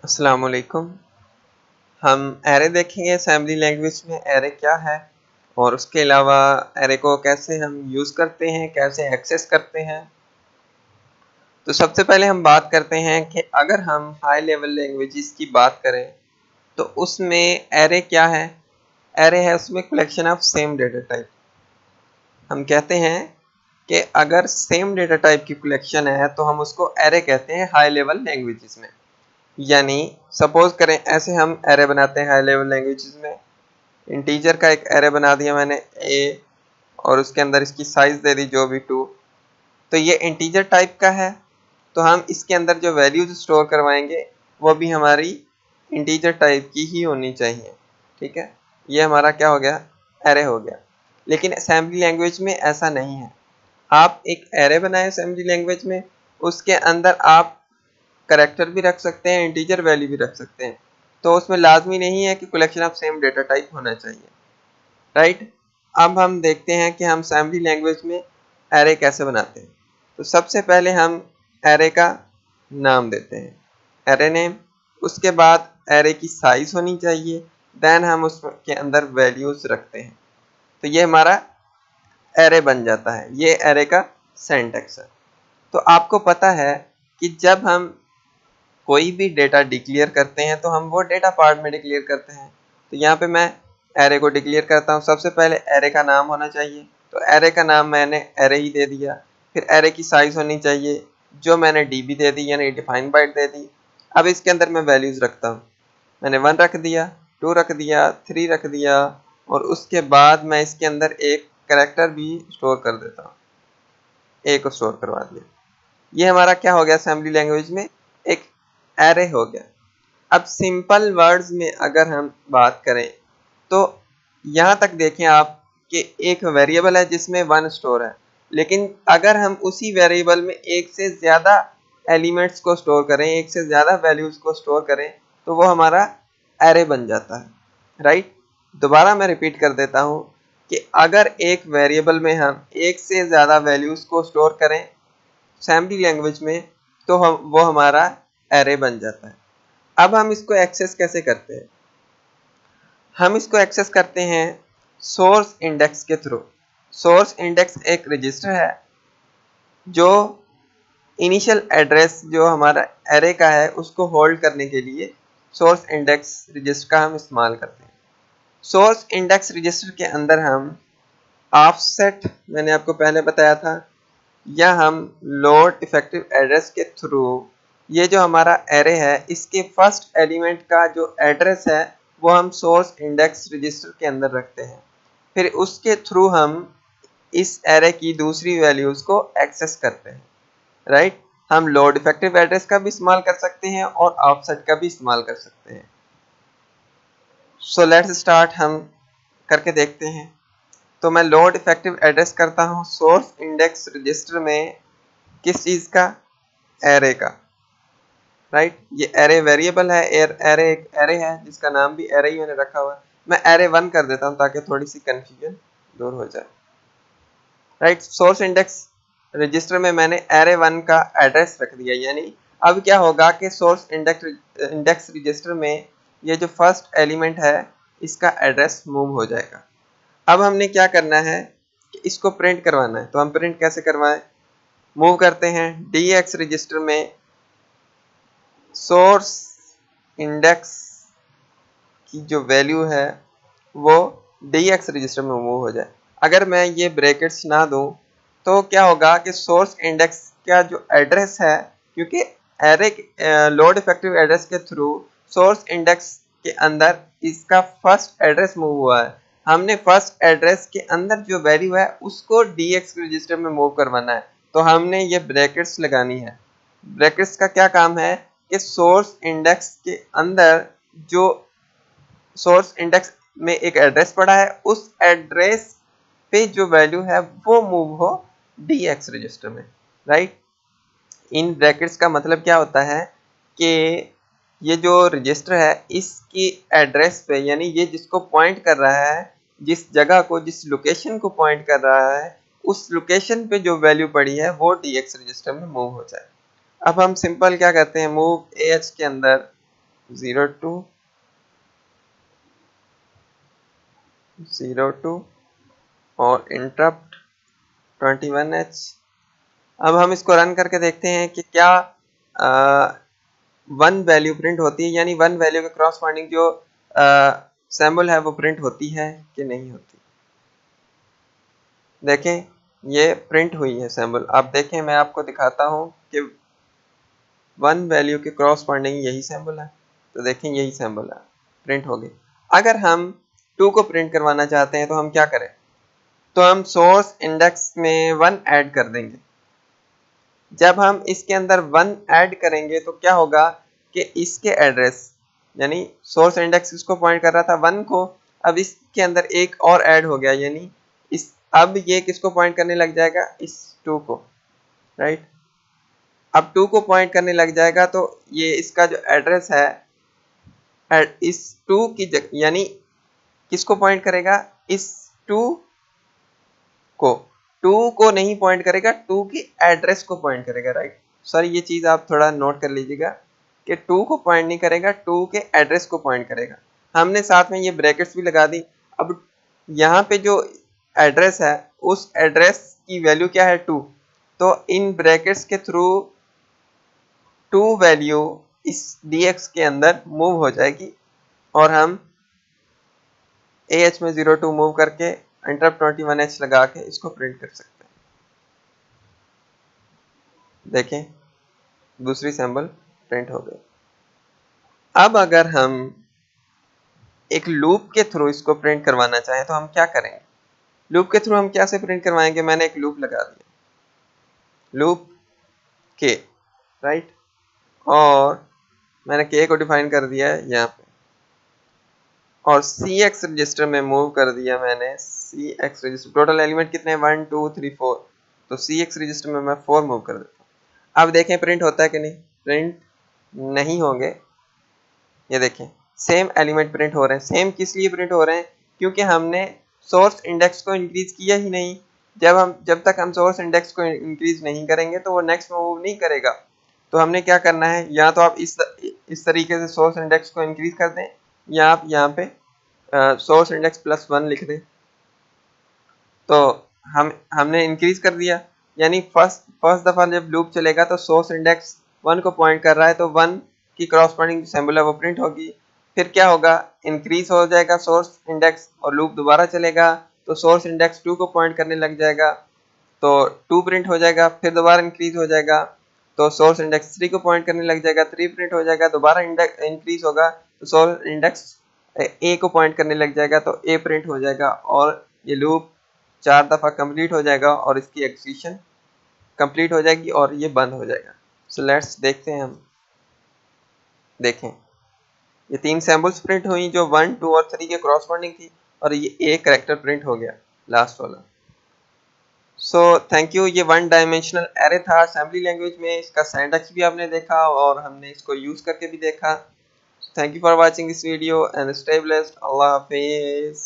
अस्सलाम वालेकुम। हम एरे देखेंगे असेंबली लैंग्वेज में एरे क्या है और उसके अलावा एरे को कैसे हम यूज़ करते हैं, कैसे एक्सेस करते हैं। तो सबसे पहले हम बात करते हैं कि अगर हम हाई लेवल लैंग्वेजेस की बात करें तो उसमें एरे क्या है। एरे है उसमें collection of same data type. हम कहते हैं कि अगर सेम डेटा टाइप की कलेक्शन है तो हम उसको एरे कहते हैं हाई लेवल लैंग्वेजेस में। यानी सपोज करें ऐसे हम एरे बनाते हैं हाई लेवल लैंग्वेजेस में। इंटीजर का एक एरे बना दिया मैंने ए और उसके अंदर इसकी साइज दे दी जो भी 2। तो ये इंटीजर टाइप का है, तो हम इसके अंदर जो वैल्यूज स्टोर करवाएंगे वो भी हमारी इंटीजर टाइप की ही होनी चाहिए। ठीक है, ये हमारा क्या हो गया, एरे हो गया। लेकिन असेंबली लैंग्वेज में ऐसा नहीं है। आप एक एरे बनाए असेंबली लैंग्वेज में, उसके अंदर आप करेक्टर भी रख सकते हैं, इंटीजर वैल्यू भी रख सकते हैं। तो उसमें लाजमी नहीं है कि collection of same data type होना चाहिए। राइट। अब हम देखते हैं कि हम असेंबली लैंग्वेज में एरे कैसे बनाते हैं। तो सबसे पहले हम एरे का नाम देते हैं, एरे नेम। उसके बाद एरे की साइज होनी चाहिए, देन हम उसके अंदर वैल्यूज रखते हैं। तो ये हमारा एरे बन जाता है। ये एरे का सिंटैक्स है। तो आपको पता है कि जब हम कोई भी डेटा डिक्लेयर करते हैं तो हम वो डेटा पार्ट में डिक्लेयर करते हैं। तो यहाँ पे मैं एरे को डिक्लेयर करता हूँ। सबसे पहले एरे का नाम होना चाहिए, तो एरे का नाम मैंने एरे ही दे दिया। फिर एरे की साइज होनी चाहिए जो मैंने डीबी दे दी, यानी डिफाइन बाइट दे दी। अब इसके अंदर मैं वैल्यूज रखता हूँ। मैंने 1 रख दिया, 2 रख दिया, 3 रख दिया और उसके बाद मैं इसके अंदर एक करेक्टर भी स्टोर कर देता हूँ। ए को स्टोर करवा दिया। ये हमारा क्या हो गया, असेंबली लैंग्वेज में एक एरे हो गया। अब सिंपल वर्ड्स में अगर हम बात करें तो यहाँ तक देखें आप कि एक वेरिएबल है जिसमें 1 स्टोर है, लेकिन अगर हम उसी वेरिएबल में एक से ज़्यादा एलिमेंट्स को स्टोर करें, एक से ज़्यादा वैल्यूज़ को स्टोर करें, तो वो हमारा एरे बन जाता है। राइट। दोबारा मैं रिपीट कर देता हूँ कि अगर एक वेरिएबल में हम एक से ज़्यादा वैल्यूज़ को स्टोर करें असेंबली लैंग्वेज में, तो वो हमारा एरे बन जाता है। अब हम इसको एक्सेस कैसे करते हैं। हम इसको एक्सेस करते हैं सोर्स इंडेक्स के थ्रू। सोर्स इंडेक्स एक रजिस्टर है जो इनिशियल एड्रेस जो हमारा एरे का है उसको होल्ड करने के लिए सोर्स इंडेक्स रजिस्टर का हम इस्तेमाल करते हैं। सोर्स इंडेक्स रजिस्टर के अंदर हम ऑफसेट, मैंने आपको पहले बताया था, या हम लोड इफेक्टिव एड्रेस के थ्रू ये जो हमारा एरे है इसके फर्स्ट एलिमेंट का जो एड्रेस है वो हम सोर्स इंडेक्स रजिस्टर के अंदर रखते हैं। फिर उसके थ्रू हम इस एरे की दूसरी वैल्यूज को एक्सेस करते हैं। राइट। हम लोड इफेक्टिव एड्रेस का भी इस्तेमाल कर सकते हैं और ऑफसेट का भी इस्तेमाल कर सकते हैं। सो लेट्स स्टार्ट, हम करके देखते हैं। तो मैं लोड इफेक्टिव एड्रेस करता हूँ सोर्स इंडेक्स रजिस्टर में, किस चीज़ का, एरे का। राइट। ये एरे वेरिएबल है, एरे एक एरे है जिसका नाम भी एरे ही मैंने रखा हुआ है। मैं एरे 1 कर देता हूँ ताकि थोड़ी सी कंफ्यूजन दूर हो जाए। राइट। सोर्स इंडेक्स रजिस्टर में मैंने एरे 1 का एड्रेस रख दिया, यानी अब क्या होगा कि सोर्स इंडेक्स रजिस्टर में ये जो फर्स्ट एलिमेंट है इसका एड्रेस मूव हो जाएगा। अब हमने क्या करना है कि इसको प्रिंट करवाना है। तो हम प्रिंट कैसे करवाएं, मूव करते हैं DX रजिस्टर में, सोर्स इंडेक्स की जो वैल्यू है वो DX रजिस्टर में मूव हो जाए। अगर मैं ये ब्रैकेट्स ना दूं तो क्या होगा कि सोर्स इंडेक्स का जो एड्रेस है, क्योंकि एरे लोड इफेक्टिव एड्रेस के थ्रू सोर्स इंडेक्स के अंदर इसका फर्स्ट एड्रेस मूव हुआ है, हमने फर्स्ट एड्रेस के अंदर जो वैल्यू है उसको DX रजिस्टर में मूव करवाना है। तो हमने ये ब्रैकेट्स लगानी है। ब्रैकेट्स का क्या काम है कि सोर्स इंडेक्स के अंदर जो सोर्स इंडेक्स में एक एड्रेस पड़ा है उस एड्रेस पे जो वैल्यू है वो मूव हो DX रजिस्टर में। राइट। इन ब्रैकेट्स का मतलब क्या होता है कि ये जो रजिस्टर है इसकी एड्रेस पे, यानी ये जिसको पॉइंट कर रहा है, जिस जगह को, जिस लोकेशन को पॉइंट कर रहा है, उस लोकेशन पे जो वैल्यू पड़ी है वो DX रजिस्टर में मूव हो जाए। अब हम सिंपल क्या करते हैं, मूव AH के अंदर 02 02 और इंटरप्ट 21H। अब हम इसको रन करके देखते हैं कि क्या वन वैल्यू प्रिंट होती है, यानी वन वैल्यू के क्रॉसपॉन्डिंग जो सिंबल है वो प्रिंट होती है कि नहीं होती। देखें ये प्रिंट हुई है सिंबल। अब देखें मैं आपको दिखाता हूँ कि वन वैल्यू के क्रॉसपॉन्डिंग यही सिंबल है, तो देखें यही सिंबल है, प्रिंट हो गई। अगर हम 2 को प्रिंट करवाना चाहते हैं तो हम क्या करें, तो हम सोर्स इंडेक्स में 1 ऐड कर देंगे। जब हम इसके अंदर 1 ऐड करेंगे तो क्या होगा कि इसके एड्रेस, यानी सोर्स इंडेक्स इसको पॉइंट कर रहा था 1 को, अब इसके अंदर एक और ऐड हो गया, यानी इस अब ये किसको पॉइंट करने लग जाएगा, इस 2 को, राइट। अब 2 को पॉइंट करने लग जाएगा तो ये इसका जो एड्रेस है इस 2 की जगह, यानी किसको पॉइंट करेगा, इस 2 को, 2 को नहीं पॉइंट करेगा, 2 की एड्रेस को पॉइंट करेगा, राइट। सर ये चीज आप थोड़ा नोट कर लीजिएगा कि 2 को पॉइंट नहीं करेगा, 2 के एड्रेस को पॉइंट करेगा। हमने साथ में ये ब्रैकेट्स भी लगा दी। अब यहाँ पे जो एड्रेस है उस एड्रेस की वैल्यू क्या है 2, तो इन ब्रैकेट्स के थ्रू 2 वैल्यू इस dx के अंदर मूव हो जाएगी और हम AH में 02 मूव करके इंटरप्ट 21H लगा के इसको प्रिंट कर सकते हैं। देखें दूसरी सिंबल प्रिंट हो गई। अब अगर हम एक लूप के थ्रू इसको प्रिंट करवाना चाहें तो हम क्या करेंगे, लूप के थ्रू हम कैसे प्रिंट करवाएंगे। मैंने एक लूप लगा दिया, लूप के, राइट, और मैंने के को डिफाइन कर दिया है यहाँ पे, और CX रजिस्टर में मूव कर दिया मैंने। CX रजिस्टर टोटल एलिमेंट कितने हैं, 1 2 3 4, तो CX रजिस्टर में मैं 4 मूव कर देता हूँ। अब देखें प्रिंट होता है कि नहीं, प्रिंट नहीं होंगे। ये देखें सेम एलिमेंट प्रिंट हो रहे हैं। सेम किस लिए प्रिंट हो रहे हैं, क्योंकि हमने सोर्स इंडेक्स को इंक्रीज किया ही नहीं। जब तक हम सोर्स इंडेक्स को इंक्रीज नहीं करेंगे तो वो नेक्स्ट में मूव नहीं करेगा। तो हमने क्या करना है, या तो आप इस तरीके से सोर्स इंडेक्स को इंक्रीज कर दें, या आप यहाँ पे सोर्स इंडेक्स +1 लिख दें। तो हमने इंक्रीज कर दिया, यानी फर्स्ट दफा जब लूप चलेगा तो सोर्स इंडेक्स 1 को पॉइंट कर रहा है, तो 1 की क्रॉसपॉन्डिंग सिंबल है वो प्रिंट होगी। फिर क्या होगा, इंक्रीज हो जाएगा सोर्स इंडेक्स और लूप दोबारा चलेगा, तो सोर्स इंडेक्स 2 को पॉइंट करने लग जाएगा, तो 2 प्रिंट हो जाएगा। फिर दोबारा इंक्रीज हो जाएगा तो सोर्स इंडेक्स 3 को पॉइंट करने लग जाएगा, 3 प्रिंट हो जाएगा। दोबारा इंक्रीज होगा तो सोर्स इंडेक्स ए को पॉइंट करने लग जाएगा, तो ए प्रिंट हो जाएगा, और ये लूप 4 दफा कंप्लीट हो जाएगा और इसकी एग्जीक्यूशन कंप्लीट हो जाएगी और ये बंद हो जाएगा। सो लेट्स देखते हैं हम। देखें ये 3 सैम्पल्स प्रिंट हुई जो 1 2 और 3 के क्रॉसपॉन्डिंग थी, और ये एक कैरेक्टर प्रिंट हो गया लास्ट वाला। So thank you. ये 1 डायमेंशनल एरे था असेंबली लैंग्वेज में। इसका सिंटैक्स भी आपने देखा और हमने इसको यूज करके भी देखा। Thank you for watching this video and stay blessed. Allah Hafiz.